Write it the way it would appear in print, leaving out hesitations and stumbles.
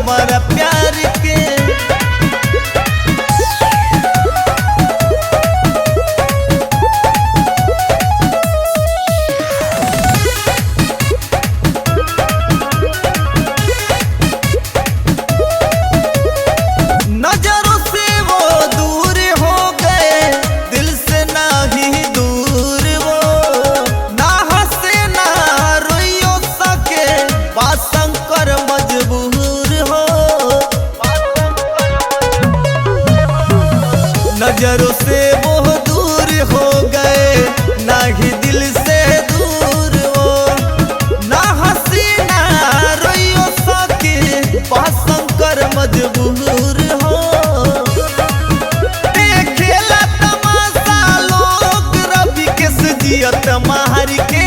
हमारा प्यार के। नजरों से वो दूर हो गए, दिल से ना ही दूर वो, ना हंसे ना रोइयो सके, बाशंकर मजबूर हो। नजरों से वो दूर हो गए, ना ही दिल से दूर वो, ना हंसी ना रोइयो सके, बाशंकर मजबूर हो। देखेला तमाशा लोग रवि के सजियत मार के।